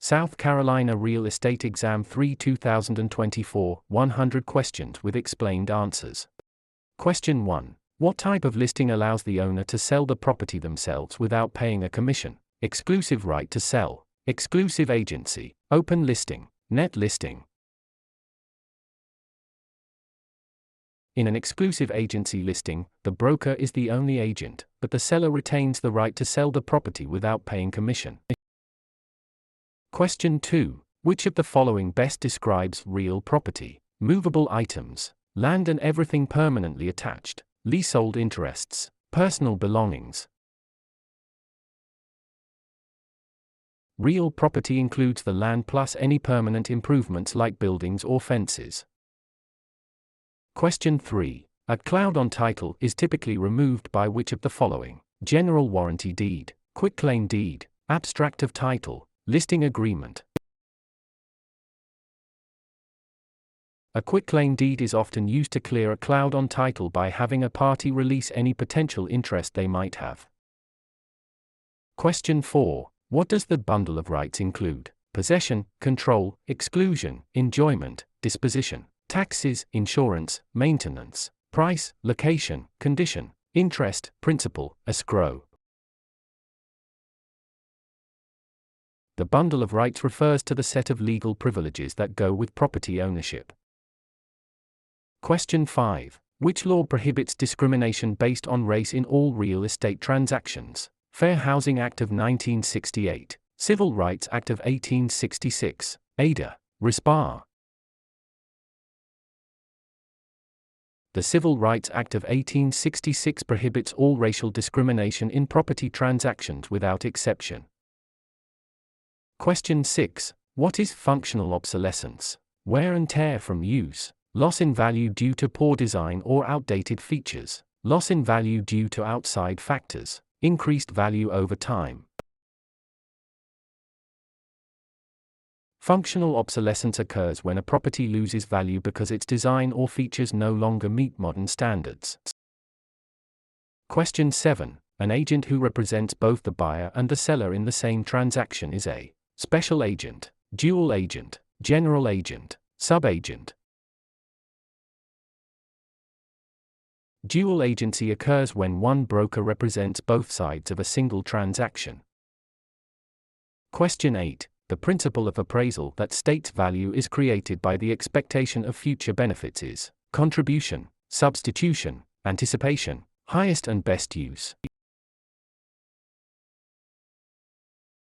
South Carolina Real Estate Exam 3 2024, 100 questions with explained answers. Question 1. What type of listing allows the owner to sell the property themselves without paying a commission? Exclusive right to sell, exclusive agency, open listing, net listing. In an exclusive agency listing, the broker is the only agent, but the seller retains the right to sell the property without paying commission. Question 2. Which of the following best describes real property? Movable items, land and everything permanently attached, leasehold interests, personal belongings. Real property includes the land plus any permanent improvements like buildings or fences. Question 3. A cloud on title is typically removed by which of the following? General warranty deed, quitclaim deed, abstract of title, listing agreement. A quitclaim deed is often used to clear a cloud on title by having a party release any potential interest they might have. Question 4. What does the bundle of rights include? Possession, control, exclusion, enjoyment, disposition, taxes, insurance, maintenance, price, location, condition, interest, principal, escrow. The bundle of rights refers to the set of legal privileges that go with property ownership. Question 5. Which law prohibits discrimination based on race in all real estate transactions? Fair Housing Act of 1968, Civil Rights Act of 1866, Ada, Respar. The Civil Rights Act of 1866 prohibits all racial discrimination in property transactions without exception. Question 6. What is functional obsolescence? Wear and tear from use, loss in value due to poor design or outdated features, loss in value due to outside factors, increased value over time. Functional obsolescence occurs when a property loses value because its design or features no longer meet modern standards. Question 7. An agent who represents both the buyer and the seller in the same transaction is a special agent, dual agent, general agent, subagent. Dual agency occurs when one broker represents both sides of a single transaction. Question 8. The principle of appraisal that states value is created by the expectation of future benefits is contribution, substitution, anticipation, highest and best use.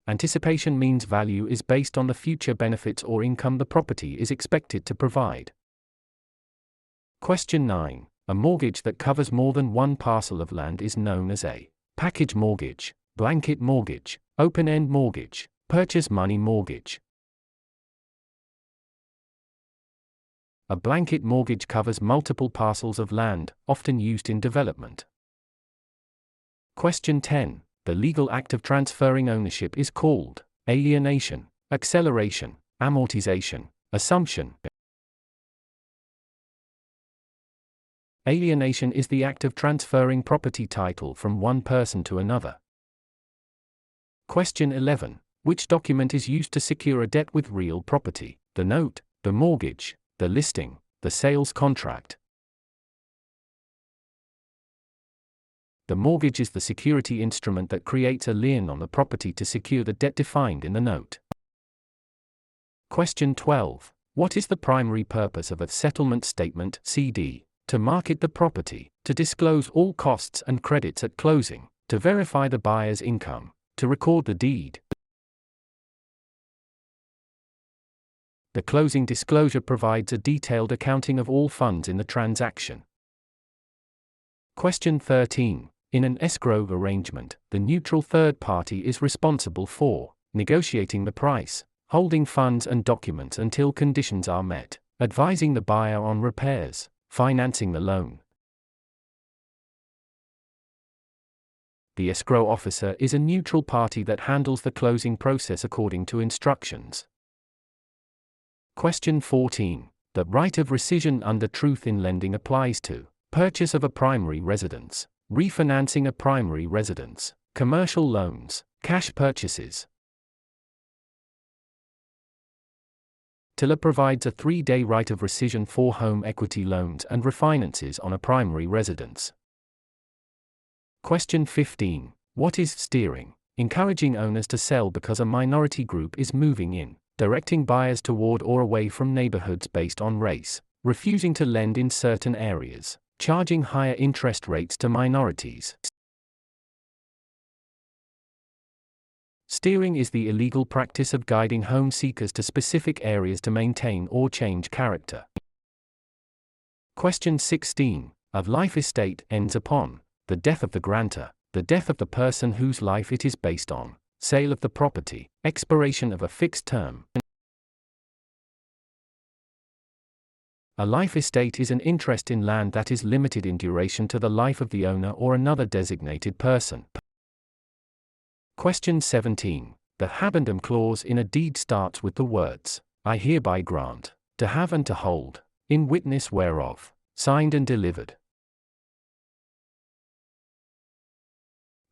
Anticipation means value is based on the future benefits or income the property is expected to provide. Question 9. A mortgage that covers more than one parcel of land is known as a package mortgage, blanket mortgage, open-end mortgage, purchase money mortgage. A blanket mortgage covers multiple parcels of land, often used in development. Question 10. The legal act of transferring ownership is called alienation, acceleration, amortization, assumption. Alienation is the act of transferring property title from one person to another. Question 11. Which document is used to secure a debt with real property? The note, the mortgage, the listing, the sales contract. The mortgage is the security instrument that creates a lien on the property to secure the debt defined in the note. Question 12. What is the primary purpose of a settlement statement (CD)? To market the property, to disclose all costs and credits at closing, to verify the buyer's income, to record the deed. The closing disclosure provides a detailed accounting of all funds in the transaction. Question 13. In an escrow arrangement, the neutral third party is responsible for negotiating the price, holding funds and documents until conditions are met, advising the buyer on repairs, financing the loan. The escrow officer is a neutral party that handles the closing process according to instructions. Question 14. The right of rescission under truth in lending applies to purchase of a primary residence, refinancing a primary residence, commercial loans, cash purchases. TILA provides a 3-day right of rescission for home equity loans and refinances on a primary residence. Question 15. What is steering? Encouraging owners to sell because a minority group is moving in, directing buyers toward or away from neighborhoods based on race, refusing to lend in certain areas, charging higher interest rates to minorities. Steering is the illegal practice of guiding home seekers to specific areas to maintain or change character. Question 16. A life estate ends upon the death of the grantor, the death of the person whose life it is based on, sale of the property, expiration of a fixed term. A life estate is an interest in land that is limited in duration to the life of the owner or another designated person. Question 17. The habendum clause in a deed starts with the words, I hereby grant, to have and to hold, in witness whereof, signed and delivered.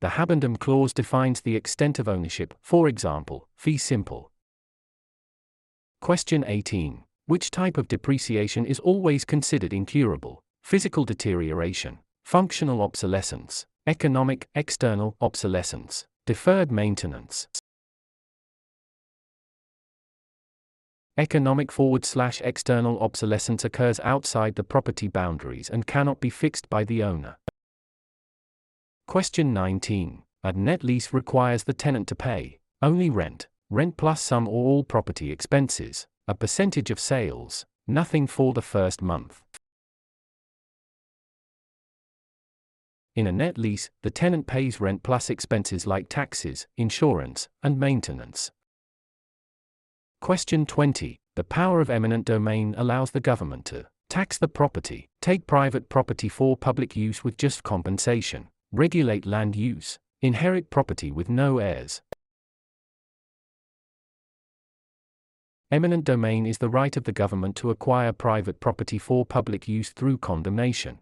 The habendum clause defines the extent of ownership, for example, fee simple. Question 18. Which type of depreciation is always considered incurable? Physical deterioration, functional obsolescence, economic, external obsolescence, deferred maintenance. Economic / external obsolescence occurs outside the property boundaries and cannot be fixed by the owner. Question 19. A net lease requires the tenant to pay only rent plus some or all property expenses, a percentage of sales, nothing for the first month. In a net lease, the tenant pays rent plus expenses like taxes, insurance, and maintenance. Question 20. The power of eminent domain allows the government to tax the property, take private property for public use with just compensation, regulate land use, inherit property with no heirs. Eminent domain is the right of the government to acquire private property for public use through condemnation.